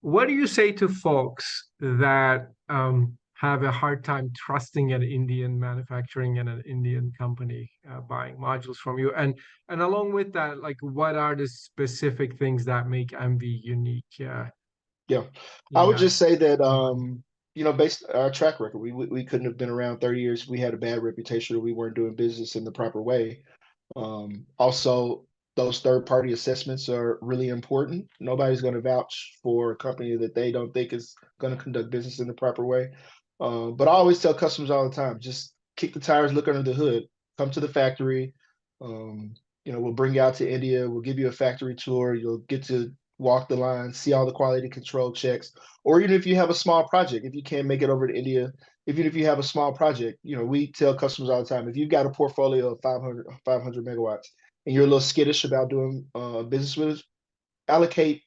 what do you say to folks that have a hard time trusting an Indian manufacturing and an Indian company buying modules from you? And along with that, like what are the specific things that make MV unique Yeah, I in would that just say that regard? based our track record, we couldn't have been around 30 years if we had a bad reputation or we weren't doing business in the proper way. Also, those third party assessments are really important. Nobody's going to vouch for a company that they don't think is going to conduct business in the proper way. But I always tell customers all the time, just kick the tires, look under the hood, come to the factory. Um, we'll bring you out to India. We'll give you a factory tour. You'll get to walk the line, see all the quality control checks. Or even if you have a small project, if you can't make it over to India, even if you have a small project, we tell customers all the time, if you've got a portfolio of 500 megawatts and you're a little skittish about doing business with us, allocate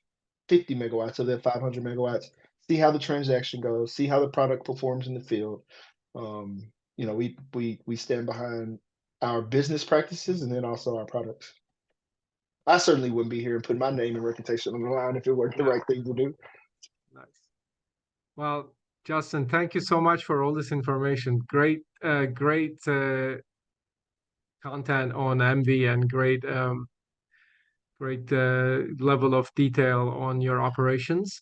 50 megawatts of that 500 megawatts, see how the transaction goes, see how the product performs in the field. Um, we stand behind our business practices and then also our products. I certainly wouldn't be here and put my name and reputation on the line if it weren't the Yeah, right thing to do. nice. Well, Justin, thank you so much for all this information. Great content on MV and great level of detail on your operations.